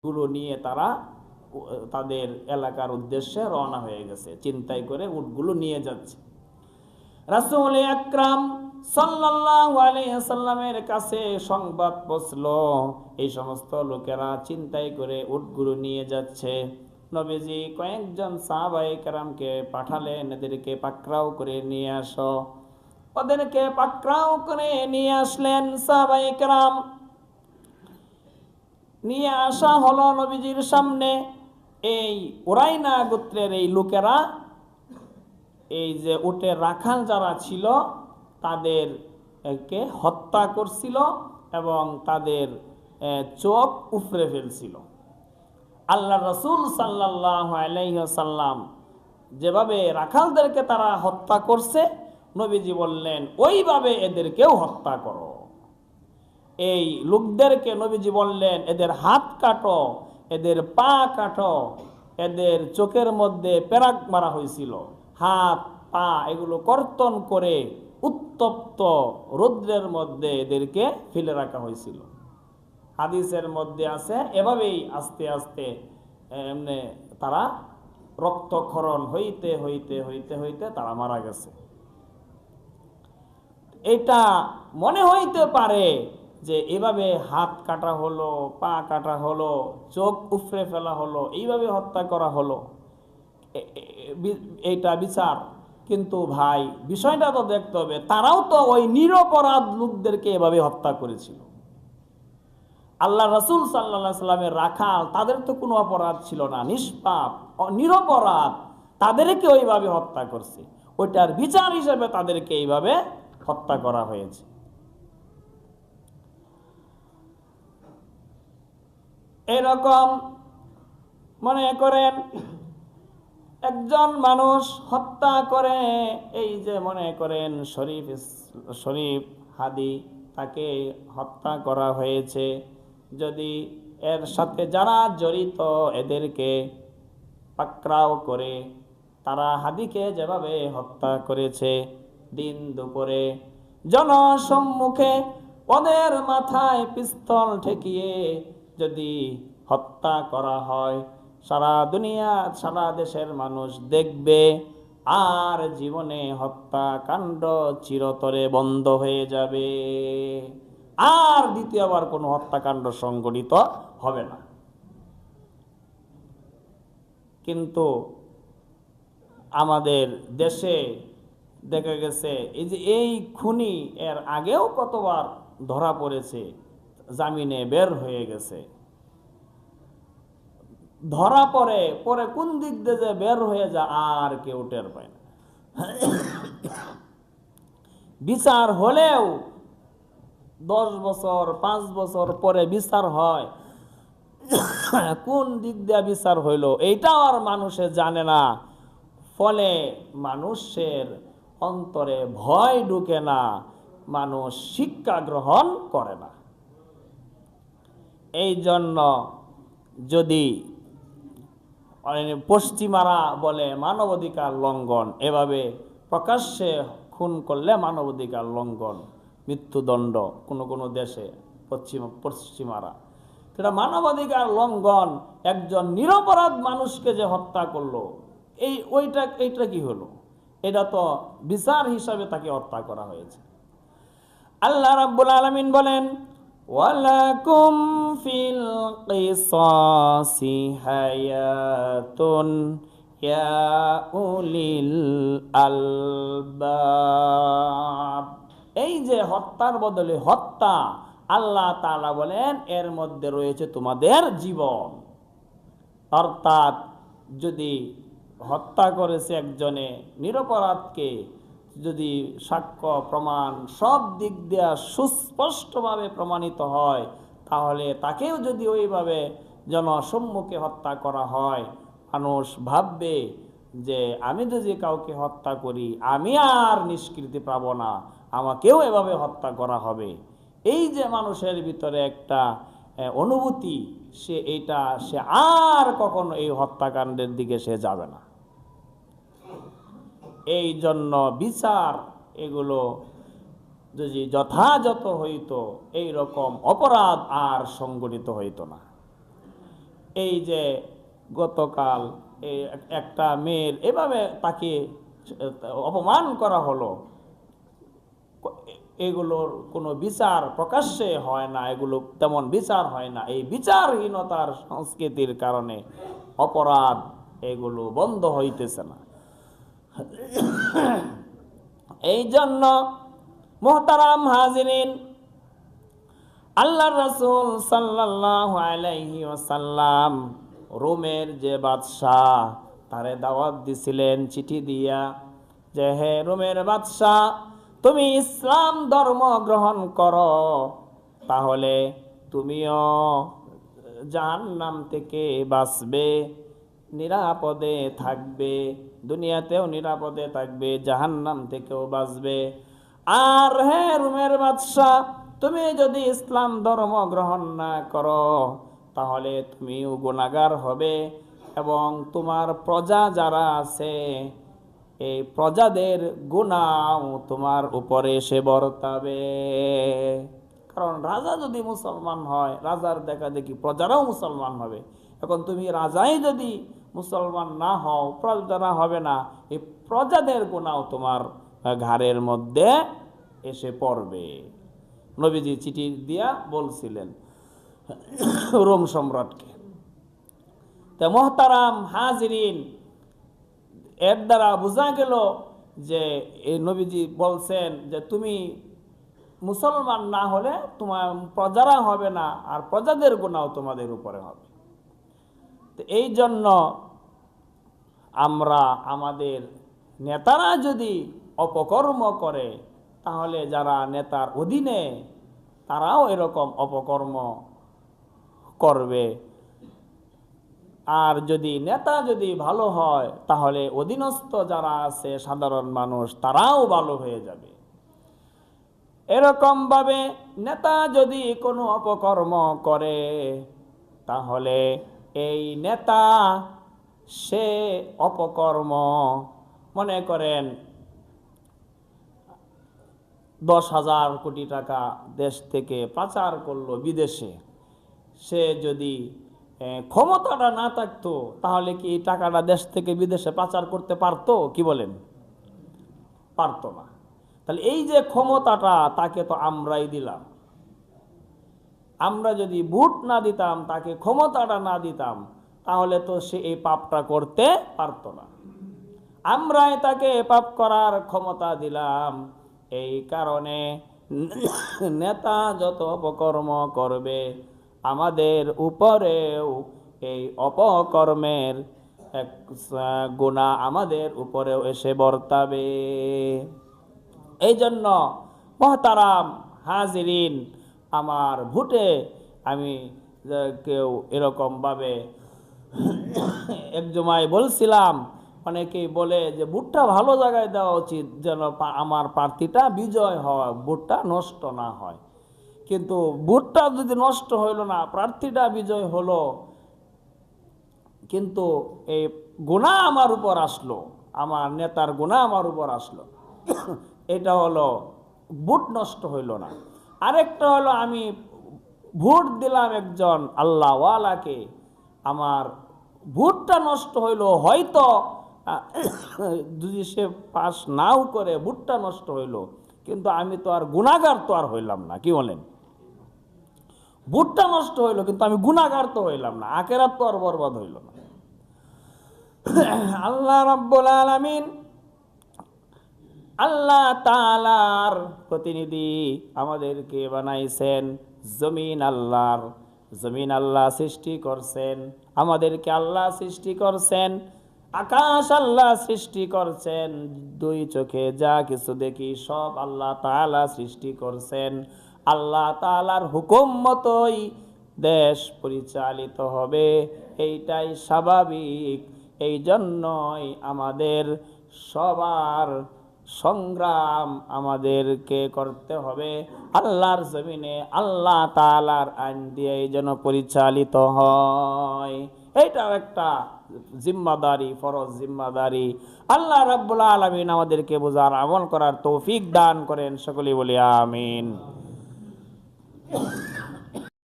গুলো নিয়ে তারা তাদের এলাকার উদ্দেশ্যে রওনা হয়ে গেছে, চিন্তাই করে উটগুলো নিয়ে যাচ্ছে। রাসূল আকরাম সাল্লাল্লাহু আলাইহি সাল্লামের কাছে সংবাদ পৌঁছলো, এই সমস্ত লোকেরা চিন্তাই করে উটগুলো নিয়ে যাচ্ছে। নবীজি কয়েকজন সাহাবায়ে কেরামকে পাঠালেন, এদেরকে পাকড়াও করে নিয়ে আসো। ওদেরকে পাকড়াও করে নিয়ে আসলেন সাহাবায়ে কেরাম। নিয়ে আসা হলো নবীজির সামনে। এই উরাইনা গোত্রের এই লোকেরা, এই যে উটের রাখাল যারা ছিল, তাদেরকে হত্যা করছিল এবং তাদের চোখ উপড়ে ফেলছিল। আল্লাহ রসুল সাল্লাল্লাহু আলাইহি ওয়াসাল্লাম যেভাবে রাখালদেরকে তারা হত্যা করছে, নবীজি বললেন ওইভাবে এদেরকেও হত্যা করো। এই লোকদেরকে নবীজি বললেন এদের হাত কাটো, এদের পা কাটো, এদের চোখের মধ্যে পেরাক মারা হয়েছিল, হাত পা এগুলো কর্তন করে উত্তপ্ত রৌদ্রের মধ্যে এদেরকে ফেলে রাখা হয়েছিল। হাদিসের মধ্যে আছে এভাবেই আস্তে আস্তে এমনি তারা রক্তক্ষরণ হইতে হইতে হইতে হইতে তারা মারা গেছে। এটা মনে হইতে পারে যে এভাবে হাত কাটা হলো, পা কাটা হলো, চোখ উপড়ে ফেলা হলো, এইভাবে হত্যা করা হলো, এইটা বিচার। কিন্তু ভাই বিষয়টা তো দেখতে হবে, তারাও তো ওই নিরপরাধ লোকদেরকে এভাবে হত্যা করেছিল। আল্লাহ রাসূল সাল্লাল্লাহু আলাইহি সাল্লামের রাখাল, তাদের তো কোনো অপরাধ ছিল না, নিষ্পাপ নিরপরাধ, তাদেরকে ওইভাবে হত্যা করছে। ওইটার বিচার হিসেবে তাদেরকে এইভাবে হত্যা করা হয়েছে। এরকম মনে করেন একজন মানুষ হত্যা করে, এই যে মনে করেন শরীফ হাদি, তাকে হত্যা করা হয়েছে। যদি এর সাথে যারা জড়িত এদেরকে পাকড়াও করে, তারা হাদিকে যেভাবে হত্যা করেছে, দিন দুপুরে জনসম্মুখে ওদের মাথায় পিস্তল ঠেকিয়ে যদি হত্যা করা হয়, সারা দুনিয়া সারা দেশের মানুষ দেখবে, আর জীবনে হত্যাকাণ্ড চিরতরে বন্ধ হয়ে যাবে, আর দ্বিতীয়বার কোনো হত্যাকাণ্ড সংঘটিত হবে না। কিন্তু আমাদের দেশে দেখা গেছে এই যে এই খুনি এর আগেও কতবার ধরা পড়েছে, জামিনে বের হয়ে গেছে। ধরা পড়ে পরে কোন দিক দিয়ে যে বের হয়ে যায় আর কেউ টের পায় না। বিচার হলেও 10 বছর 5 বছর পরে বিচার হয়, কোন দিক দিয়ে বিচার হইল এইটাও আর মানুষে জানে না। ফলে মানুষের অন্তরে ভয় ঢুকে না, মানুষ শিক্ষা গ্রহণ করে না। এই জন্য যদি পশ্চিমারা বলে মানবাধিকার লঙ্ঘন, এভাবে প্রকাশ্যে খুন করলে মানবাধিকার লঙ্ঘন, মৃত্যুদণ্ড কোনো কোনো দেশে পশ্চিমারা, সেটা মানবাধিকার লঙ্ঘন। একজন নিরপরাধ মানুষকে যে হত্যা করলো, এইটা কি হলো? এটা তো বিচার হিসাবে তাকে হত্যা করা হয়েছে। আল্লাহ রাব্বুল আলামিন বলেন ওয়ালাকুম ফিল কিসাসি হায়াতুন ইয়া উলিল আলবাব। এই যে হত্যার বদলে হত্যা, আল্লাহ তাআলা বলেন এর মধ্যে রয়েছে তোমাদের জীবন। অর্থাৎ যদি হত্যা করেছে একজনে নিরপরাধকে, যদি সাক্ষ্য প্রমাণ সব দিক দিয়ে সুস্পষ্টভাবে প্রমাণিত হয়, তাহলে তাকেও যদি ওইভাবে জনসম্মুখে হত্যা করা হয়, মানুষ ভাববে যে আমি যদি কাউকে হত্যা করি আমি আর নিষ্কৃতি পাব না, আমাকেও এভাবে হত্যা করা হবে। এই যে মানুষের ভিতরে একটা অনুভূতি, সে আর কখনো এই হত্যাকাণ্ডের দিকে সে যাবে না। এই জন্য বিচার এগুলো যদি যথাযথ হইতো, এই রকম অপরাধ আর সংগঠিত হইতো না। এই যে গতকাল এই একটা মেয়ের এভাবে তাকে অপমান করা হলো, এগুলোর কোনো বিচার প্রকাশ্যে হয় না, এগুলো তেমন বিচার হয় না। এই বিচারহীনতার সংস্কৃতির কারণে অপরাধ এগুলো বন্ধ হইতেছে না। এই জন্য মুহতারাম হাজিরিন, আল্লাহর রাসূল সাল্লাল্লাহু আলাইহি ওয়াসাল্লাম রোমের যে বাদশাহ তারে দাওয়াত দিছিলেন চিঠি দিয়া, যে হে রোমের বাদশাহ, তুমি ইসলাম ধর্ম গ্রহণ করো, তাহলে তুমিও জাহান্নাম থেকে বাঁচবে, নিরাপদে থাকবে, দুনিয়াতেও নিরাপদে থাকবে, জাহান্নাম থেকেও বাঁচবে। আর হে রোমের বাদশাহ, তুমি যদি ইসলাম ধর্ম গ্রহণ না করো, তাহলে তুমিও গুনাহগার হবে এবং তোমার প্রজা যারা আছে এই প্রজাদের গুনাহ তোমার উপরে এসে বর্তাবে। কারণ রাজা যদি মুসলমান হয়, রাজার দেখা দেখি প্রজারাও মুসলমান হবে। এখন তুমি রাজাই যদি মুসলমান না হও, প্রজারা হবে না, এই প্রজাদের গুনাহ তোমার ঘাড়ের মধ্যে এসে পড়বে। নবীজি চিঠি দিয়া বলছিলেন রোম সম্রাটকে। তা মুহতারাম হাজিরিন, এর দ্বারা বোঝা গেল যে এই নবীজি বলছেন যে তুমি মুসলমান না হলে তোমার প্রজারা হবে না, আর প্রজাদের গুনাহ তোমাদের উপরে হবে। তো এই জন্য আমরা আমাদের নেতারা যদি অপকর্ম করে, তাহলে যারা নেতার অধীনে তারাও এরকম অপকর্ম করবে। আর যদি নেতা যদি ভালো হয়, তাহলে অধীনস্থ যারা আছে সাধারণ মানুষ তারাও ভালো হয়ে যাবে। এরকম ভাবে নেতা যদি কোনো অপকর্ম করে, তাহলে এই নেতা সে অপকর্ম, মনে করেন 10,000 কোটি টাকা দেশ থেকে পাচার করলো বিদেশে, সে যদি ক্ষমতাটা না থাকতো, তাহলে কি এই টাকাটা দেশ থেকে বিদেশে পাচার করতে পারতো? কি বলেন? পারতো না। তাহলে এই যে ক্ষমতাটা তাকে তো আমরাই দিলাম। আমরা যদি ভোট না দিতাম, তাকে ক্ষমতাটা না দিতাম, তাহলে তো সে এই পাপটা করতে পারতো না। আমরাই তাকে পাপ করার ক্ষমতা দিলাম। এই কারণে নেতা যত অপকর্ম করবে, আমাদের উপরেও এই অপকর্মের এক গুনাহ আমাদের উপরেও এসে বর্তাবে। এই জন্য মুহতারাম হাজিরিন, আমার ভোটে আমি কেউ এরকমভাবে এক জমায় বলছিলাম, অনেকেই বলে যে ভোটটা ভালো জায়গায় দেওয়া উচিত, যেন আমার প্রার্থীটা বিজয় হয়, ভোটটা নষ্ট না হয়। কিন্তু ভোটটা যদি নষ্ট হইল না, প্রার্থীটা বিজয় হলো, কিন্তু এই গুনাহ আমার উপর আসলো, আমার নেতার গুনাহ আমার উপর আসলো, এটা হলো ভোট নষ্ট হইল না। আরেকটা হলো আমি ভোট দিলাম একজন আল্লাহওয়ালাকে, আমার ভোটটা নষ্ট হইল, হয়তো যদি সে পাস নাও করে, ভোটটা নষ্ট হইল, কিন্তু আমি তো আর গুনাহগার তো আর হইলাম না। কি বলেন? ভোটটা নষ্ট হইল, কিন্তু আমি গুনাহগার তো হইলাম না, আখিরাত তো আর বরবাদ হইল না। আল্লাহ রাব্বুল আলামিন, আল্লাহ তাআলার প্রতিনিধি আমাদেরকে বানাইছেন। জমিন আল্লাহর, জমিন আল্লাহ সৃষ্টি করছেন, আমাদেরকে আল্লাহ সৃষ্টি করছেন। আকাশ আল্লাহ সৃষ্টি করছেন, দুই চোখে যা কিছু দেখি সব আল্লাহ তাআলা সৃষ্টি করছেন। আল্লাহ তাআলার হুকুম মতোই দেশ পরিচালিত হবে, এইটাই স্বাভাবিক। এই জন্যই আমাদের সবার সংগ্রাম আমাদেরকে করতে হবে আল্লাহর জমিনে, আল্লাহ তাআলার আইন দিয়ে যেন পরিচালিত হয়। এইটাও একটা জিম্মাদারি, ফরজ জিম্মাদারি। আল্লাহ রাব্বুল আলামিন আমাদেরকে বুঝার আমল করার তৌফিক দান করেন। সকলেই বলি আমিন।